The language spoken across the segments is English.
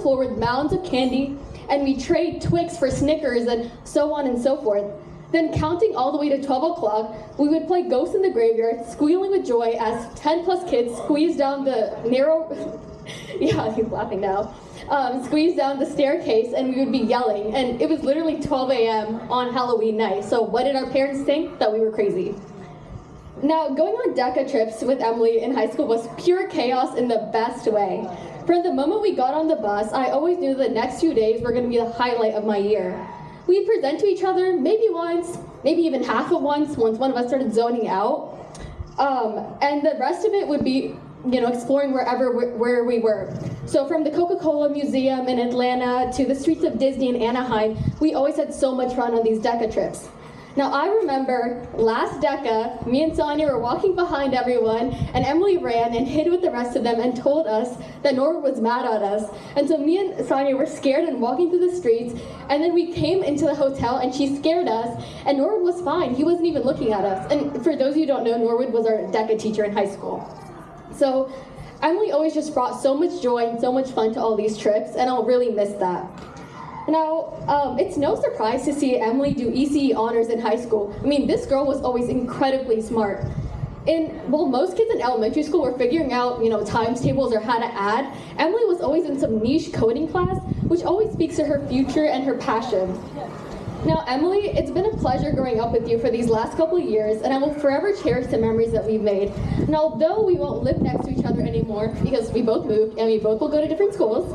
floor with mounds of candy, and we trade Twix for Snickers and so on and so forth. Then counting all the way to 12 o'clock, we would play Ghost in the Graveyard, squealing with joy as 10 plus kids squeezed down the narrow, yeah, he's laughing now, squeezed down the staircase, and we would be yelling. And it was literally 12 a.m. on Halloween night, so what did our parents think? That we were crazy. Now, going on DECA trips with Emily in high school was pure chaos in the best way. From the moment we got on the bus, I always knew the next few days were going to be the highlight of my year. We'd present to each other maybe once, maybe even half of once one of us started zoning out. And the rest of it would be, exploring where we were. So from the Coca-Cola Museum in Atlanta to the streets of Disney in Anaheim, we always had so much fun on these DECA trips. Now I remember last DECA, me and Sonia were walking behind everyone, and Emily ran and hid with the rest of them and told us that Norwood was mad at us. And so me and Sonia were scared and walking through the streets, and then we came into the hotel and she scared us, and Norwood was fine. He wasn't even looking at us. And for those of you who don't know, Norwood was our DECA teacher in high school. So Emily always just brought so much joy and so much fun to all these trips, and I'll really miss that. Now, it's no surprise to see Emily do ECE honors in high school. I mean, this girl was always incredibly smart. While most kids in elementary school were figuring out, times tables or how to add, Emily was always in some niche coding class, which always speaks to her future and her passion. Now, Emily, it's been a pleasure growing up with you for these last couple of years, and I will forever cherish the memories that we've made. And although we won't live next to each other anymore because we both moved and we both will go to different schools,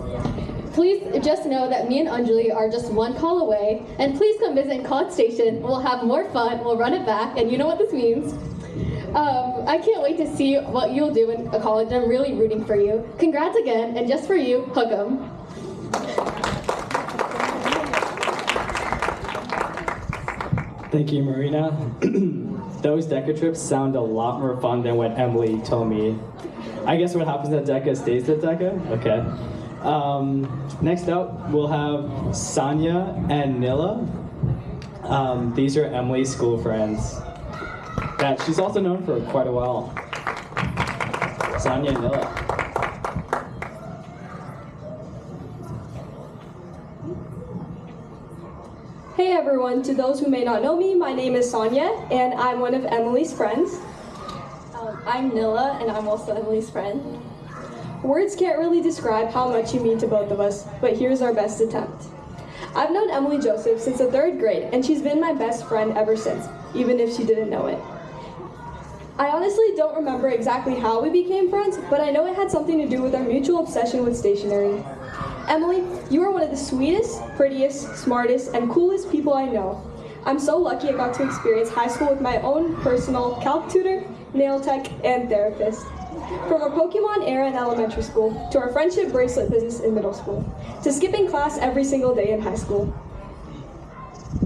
please just know that me and Anjali are just one call away, and please come visit College Station. We'll have more fun, we'll run it back, and you know what this means. I can't wait to see what you'll do in college, and I'm really rooting for you. Congrats again, and just for you, hook 'em. Thank you, Marina. Those DECA trips sound a lot more fun than what Emily told me. I guess what happens at DECA stays at DECA? Okay. Next up, we'll have Sonia and Nilla. These are Emily's school friends that she's also known for quite a while. Sonia and Nilla. Hey everyone, to those who may not know me, my name is Sonia, and I'm one of Emily's friends. I'm Nilla, and I'm also Emily's friend. Words can't really describe how much you mean to both of us, but here's our best attempt. I've known Emily Joseph since the 3rd grade, and she's been my best friend ever since, even if she didn't know it. I honestly don't remember exactly how we became friends, but I know it had something to do with our mutual obsession with stationery. Emily, you are one of the sweetest, prettiest, smartest, and coolest people I know. I'm so lucky I got to experience high school with my own personal calc tutor, nail tech, and therapist. From our Pokemon era in elementary school, to our friendship bracelet business in middle school, to skipping class every single day in high school.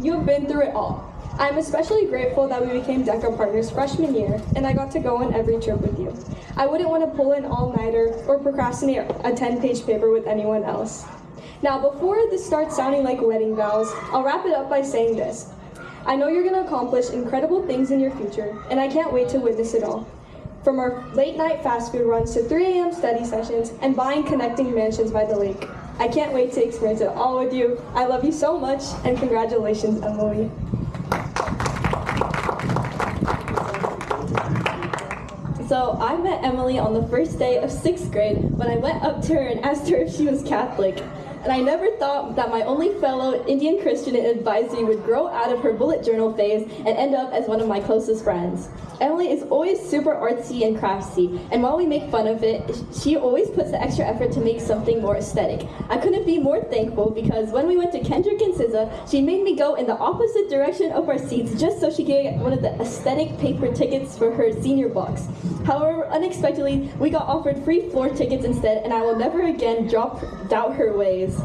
You have been through it all. I'm especially grateful that we became DECA partners freshman year, and I got to go on every trip with you. I wouldn't want to pull an all-nighter or procrastinate a 10-page paper with anyone else. Now, before this starts sounding like wedding vows, I'll wrap it up by saying this. I know you're going to accomplish incredible things in your future, and I can't wait to witness it all. From our late-night fast food runs to 3 a.m. study sessions and buying connecting mansions by the lake. I can't wait to experience it all with you. I love you so much, and congratulations, Emily. So I met Emily on the first day of 6th grade when I went up to her and asked her if she was Catholic. And I never thought that my only fellow Indian Christian advisee would grow out of her bullet journal phase and end up as one of my closest friends. Emily is always super artsy and craftsy, and while we make fun of it, she always puts the extra effort to make something more aesthetic. I couldn't be more thankful because when we went to Kendrick and SZA, she made me go in the opposite direction of our seats just so she could get one of the aesthetic paper tickets for her senior box. However, unexpectedly, we got offered free floor tickets instead, and I will never again doubt her ways.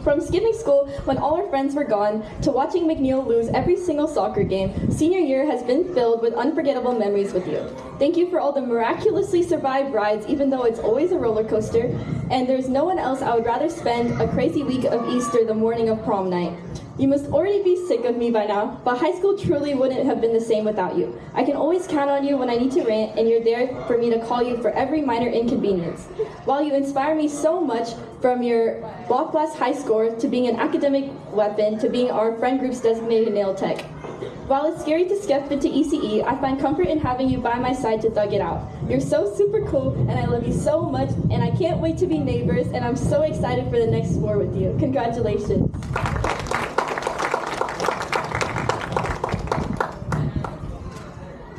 From skipping school when all our friends were gone to watching McNeil lose every single soccer game, senior year has been filled with unforgettable memories with you. Thank you for all the miraculously survived rides, even though it's always a roller coaster, and there's no one else I would rather spend a crazy week of Easter the morning of prom night. You must already be sick of me by now, but high school truly wouldn't have been the same without you. I can always count on you when I need to rant, and you're there for me to call you for every minor inconvenience. While you inspire me so much, from your block blast high score to being an academic weapon to being our friend group's designated nail tech. While it's scary to step into ECE, I find comfort in having you by my side to thug it out. You're so super cool, and I love you so much, and I can't wait to be neighbors, and I'm so excited for the next sport with you. Congratulations.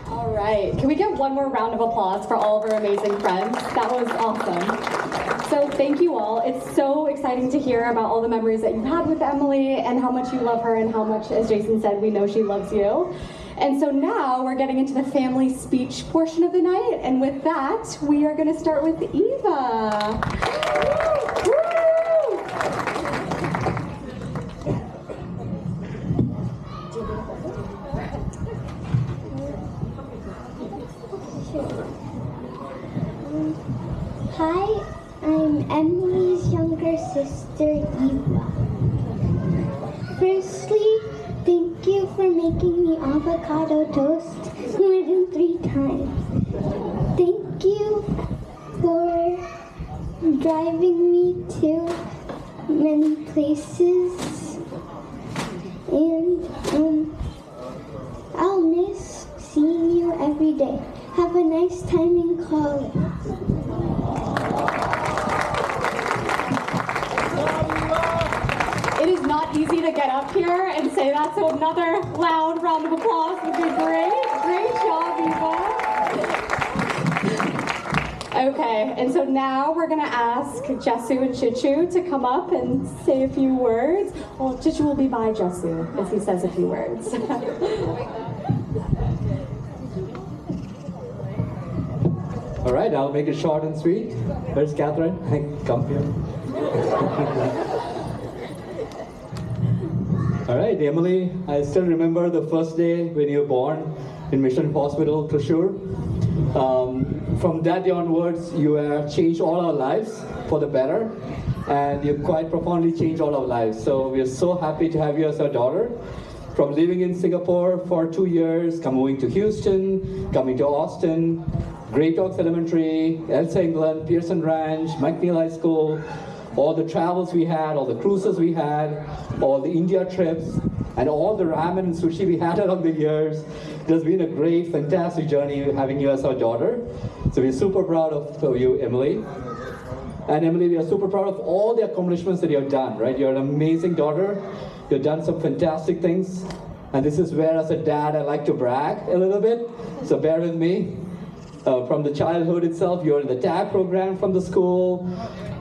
All right, can we get one more round of applause for all of our amazing friends? That was awesome. So thank you all. It's so exciting to hear about all the memories that you've had with Emily and how much you love her and how much, as Jason said, we know she loves you. And so now we're getting into the family speech portion of the night. And with that, we are going to start with Eva. Woo! Hi, I'm Emily's younger sister, Eva. Firstly, thank you for making me avocado toast more than 3 times. Thank you for driving me to many places. And I'll miss seeing you every day. Have a nice time in college. It is not easy to get up here and say that, so another loud round of applause would be great. Great job, Eva. Okay, and so now we're gonna ask Jesu and Chichu to come up and say a few words. Well, Chichu will be by Jesu as he says a few words. All right, I'll make it short and sweet. Where's Catherine? Come here. All right, Emily, I still remember the first day when you were born in Mission Hospital, Thrissur. From that day onwards, you have changed all our lives for the better, and you've quite profoundly changed all our lives. So we are so happy to have you as our daughter. From living in Singapore for 2 years, moving to Houston, coming to Austin, Great Oaks Elementary, Elsa England, Pearson Ranch, McNeil High School, all the travels we had, all the cruises we had, all the India trips, and all the ramen and sushi we had along the years. It has been a great, fantastic journey having you as our daughter. So we're super proud of you, Emily. And Emily, we are super proud of all the accomplishments that you have done, right? You're an amazing daughter. You've done some fantastic things. And this is where, as a dad, I like to brag a little bit. So bear with me. From the childhood itself, you're in the TAG program from the school,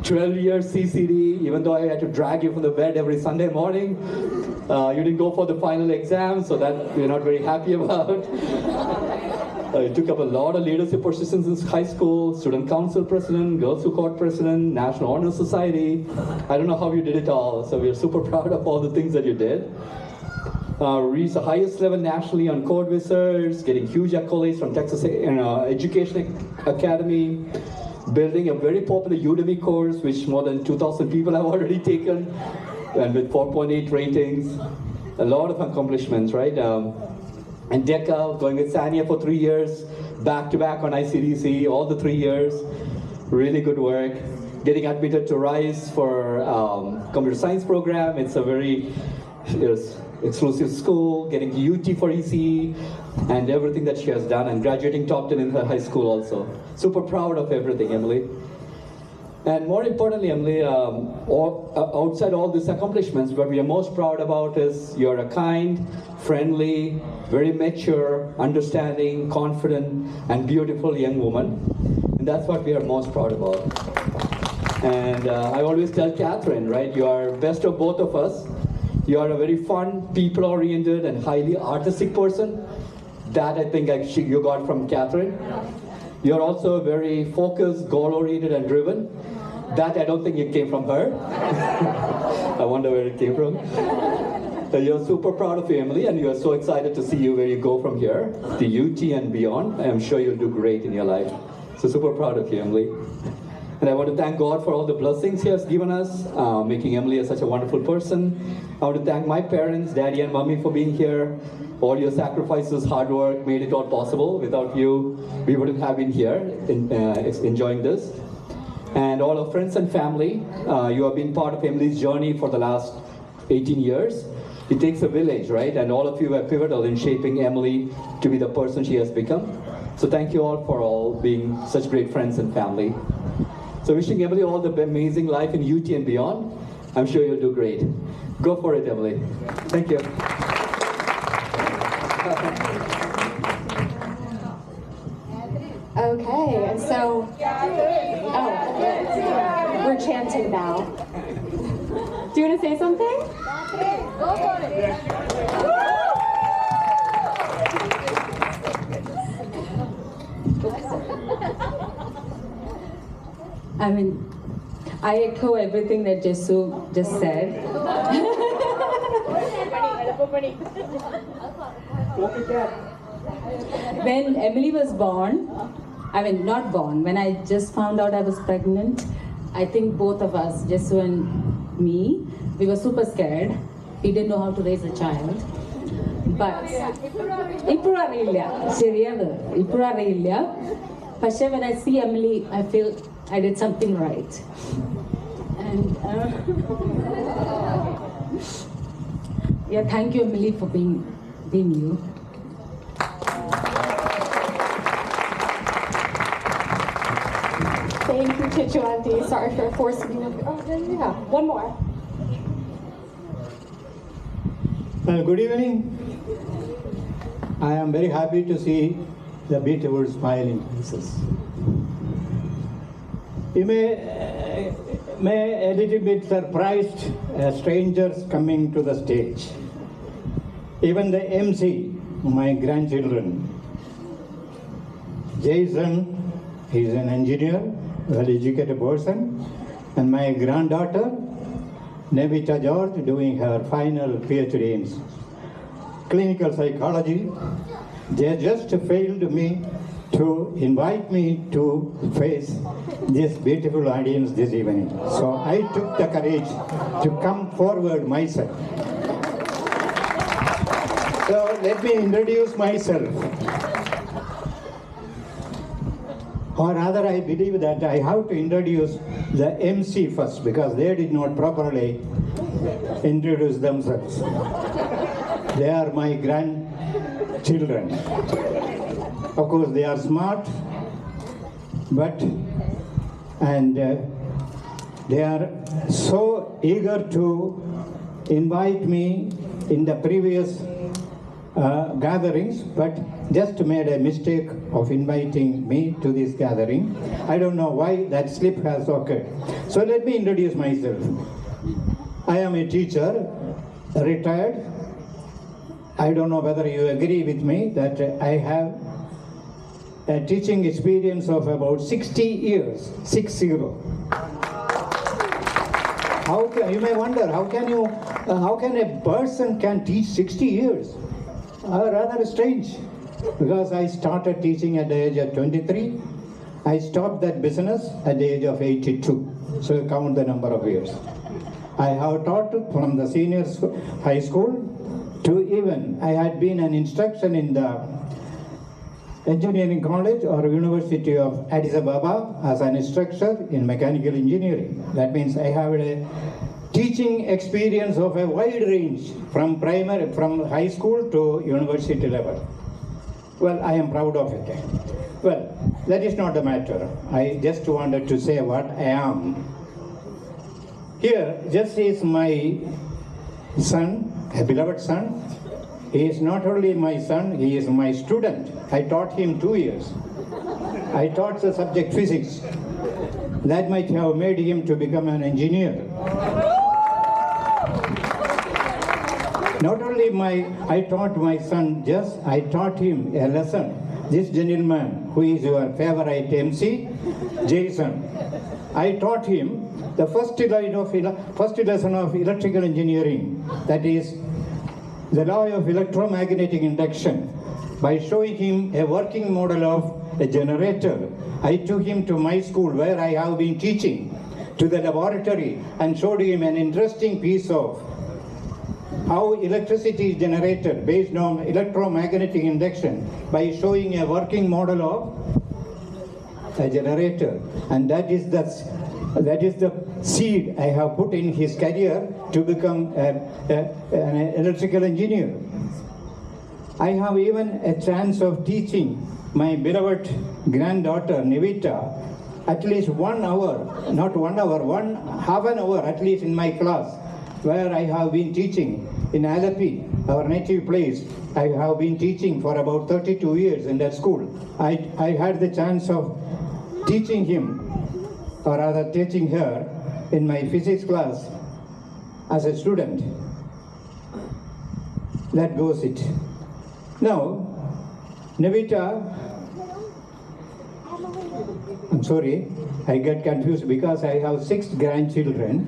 12 years CCD, even though I had to drag you from the bed every Sunday morning. You didn't go for the final exam, so that we're not very happy about. You took up a lot of leadership positions in high school, student council president, girls who court president, National Honor Society. I don't know how you did it all, so we're super proud of all the things that you did. Reached the highest level nationally on Code Wizards, getting huge accolades from Texas Education Academy, building a very popular Udemy course, which more than 2,000 people have already taken, and with 4.8 ratings. A lot of accomplishments, right? And DECA, going with Sania for 3 years, back to back on ICDC, all the 3 years. Really good work. Getting admitted to RISE for computer science program. It's a very exclusive school, getting UT for ECE, and everything that she has done, and graduating top 10 in her high school also. Super proud of everything, Emily. And more importantly, Emily, outside all these accomplishments, what we are most proud about is you're a kind, friendly, very mature, understanding, confident, and beautiful young woman. And that's what we are most proud about. And I always tell Catherine, right, you are best of both of us. You are a very fun, people-oriented, and highly artistic person. That I think you got from Catherine. You're also very focused, goal-oriented, and driven. That I don't think it came from her. I wonder where it came from. You're super proud of your Emily, and you're so excited to see you where you go from here, to UT and beyond. I'm sure you'll do great in your life. So super proud of you, Emily. And I want to thank God for all the blessings He has given us, making Emily such a wonderful person. I want to thank my parents, Daddy and Mommy, for being here. All your sacrifices, hard work made it all possible. Without you, we wouldn't have been here enjoying this. And all our friends and family, you have been part of Emily's journey for the last 18 years. It takes a village, right? And all of you were pivotal in shaping Emily to be the person she has become. So thank you all for all being such great friends and family. So wishing Emily all the amazing life in UT and beyond. I'm sure you'll do great. Go for it, Emily. Thank you. Okay, and so, we're chanting now. Do you want to say something? Go for it. I mean, I echo everything that Jesu just said. When Emily was born, when I just found out I was pregnant, I think both of us, Jesu and me, we were super scared. We didn't know how to raise a child. But, when I see Emily, I feel I did something right. And yeah, thank you, Emily, for being you. Thank you, Chichu Auntie. Sorry for forcing you. Yeah, one more. Good evening. I am very happy to see the beautiful smiling faces. You may a little bit surprised strangers coming to the stage. Even the MC, my grandchildren. Jason, he's an engineer, well-educated person, and my granddaughter, Nevita George, doing her final PhD in clinical psychology. They just failed me to invite me to face this beautiful audience this evening. So I took the courage to come forward myself. So let me introduce myself. Or rather, I believe that I have to introduce the MC first because they did not properly introduce themselves. They are my grandchildren. Of course, they are smart, and they are so eager to invite me in the previous gatherings, but just made a mistake of inviting me to this gathering. I don't know why that slip has occurred. So let me introduce myself. I am a teacher, retired. I don't know whether you agree with me that I have a teaching experience of about 60 years, 60. You may wonder, how can a person can teach 60 years? Rather strange, because I started teaching at the age of 23. I stopped that business at the age of 82. So count the number of years. I have taught from the senior high school to even, I had been an instructor in the engineering college or University of Addis Ababa as an instructor in mechanical engineering. That means I have a teaching experience of a wide range from high school to university level. Well, I am proud of it. Well, that is not the matter. I just wanted to say what I am. Here, just is my son, a beloved son. He is not only my son, he is my student. I taught him 2 years. I taught the subject physics. That might have made him to become an engineer. Not only I taught my son, I taught him a lesson. This gentleman, who is your favorite MC, Jason, I taught him the first lesson of electrical engineering, that is the law of electromagnetic induction, by showing him a working model of a generator I took him to my school where I have been teaching, to the laboratory, and showed him an interesting piece of how electricity is generated based on electromagnetic induction by showing a working model of a generator. And that is the seed I have put in his career to become an electrical engineer. I have even a chance of teaching my beloved granddaughter Nevita at least 1 hour, not 1 hour, half an hour at least in my class, where I have been teaching in Alapi, our native place. I have been teaching for about 32 years in that school. I had the chance of teaching him, or rather teaching her, in my physics class as a student. That goes it. Now, Nevita, I'm sorry, I get confused because I have 6 grandchildren.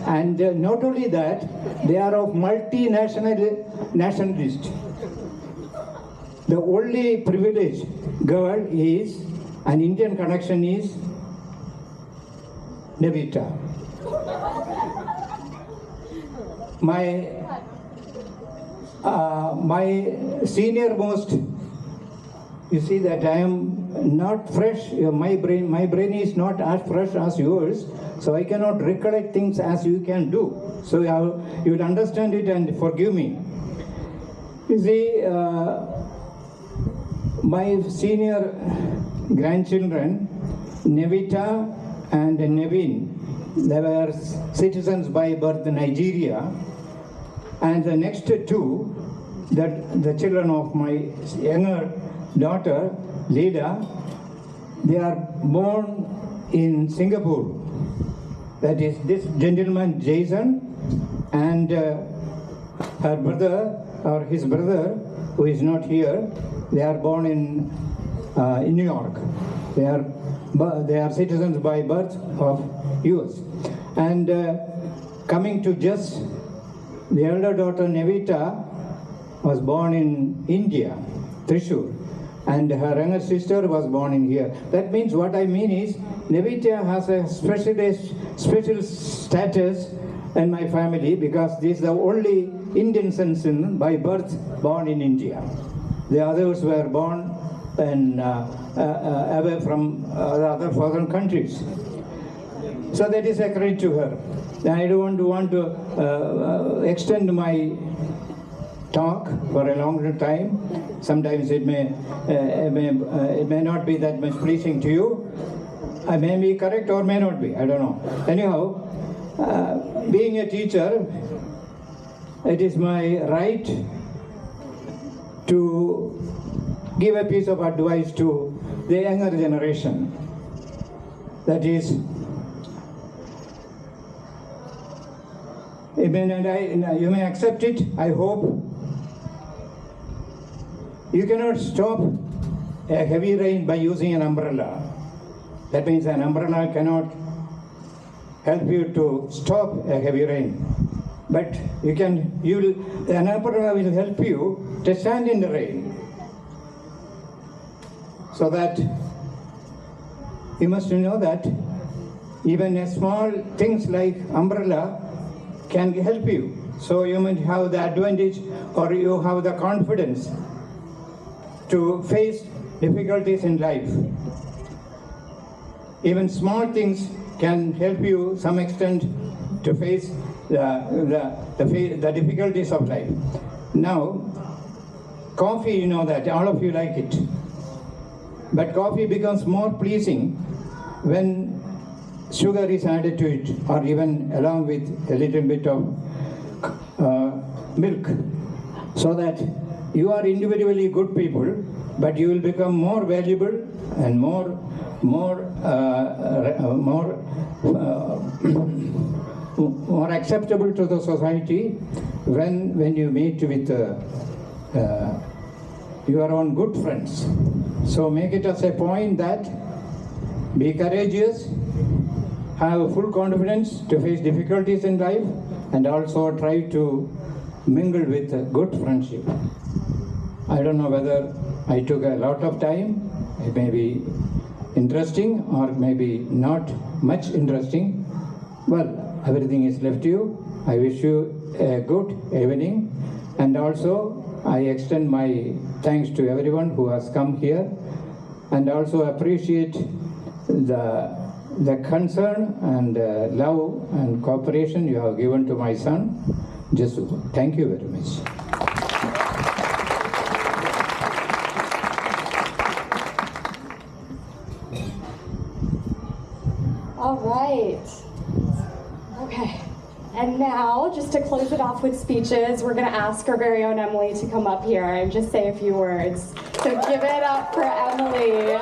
And not only that, they are of nationalist. The only privileged girl is, an Indian connection is Nevita. My senior most, you see that I am not fresh, my brain is not as fresh as yours, so I cannot recollect things as you can do. So you will understand it and forgive me. You see, my senior grandchildren, Nevita and Nevin, they were citizens by birth in Nigeria. And the next 2, the children of my younger daughter, Leda, they are born in Singapore. That is this gentleman, Jason, and her brother, or his brother, who is not here, they are born in New York. They are citizens by birth of US. And coming to Jess, the elder daughter, Nevita, was born in India, Thrissur. And her younger sister was born in here. That means, what I mean is, Nevita has a special status in my family because this is the only Indian citizen by birth born in India. The others were born away from the other foreign countries. So that is a credit to her. I don't want to extend my talk for a longer time. Sometimes it may not be that much pleasing to you. I may be correct or may not be, I don't know. Anyhow, being a teacher, it is my right to give a piece of advice to the younger generation. That is, you may accept it, I hope. You cannot stop a heavy rain by using an umbrella. That means an umbrella cannot help you to stop a heavy rain. But an umbrella will help you to stand in the rain. So that you must know that even a small things like umbrella can help you. So you might have the advantage, or you have the confidence to face difficulties in life. Even small things can help you some extent to face the difficulties of life. Now, coffee, you know that all of you like it. But coffee becomes more pleasing when sugar is added to it, or even along with a little bit of milk, so that you are individually good people, but you will become more valuable and more acceptable to the society when you meet with your own good friends. So make it as a point that be courageous, have full confidence to face difficulties in life, and also try to mingle with a good friendship. I don't know whether I took a lot of time, maybe interesting or maybe not much interesting. Well, everything is left to you. I wish you a good evening, and also I extend my thanks to everyone who has come here, and also appreciate the concern and love and cooperation you have given to my son. Just thank you very much. All right. Okay. And now, just to close it off with speeches, we're going to ask our very own Emily to come up here and just say a few words. So give it up for Emily.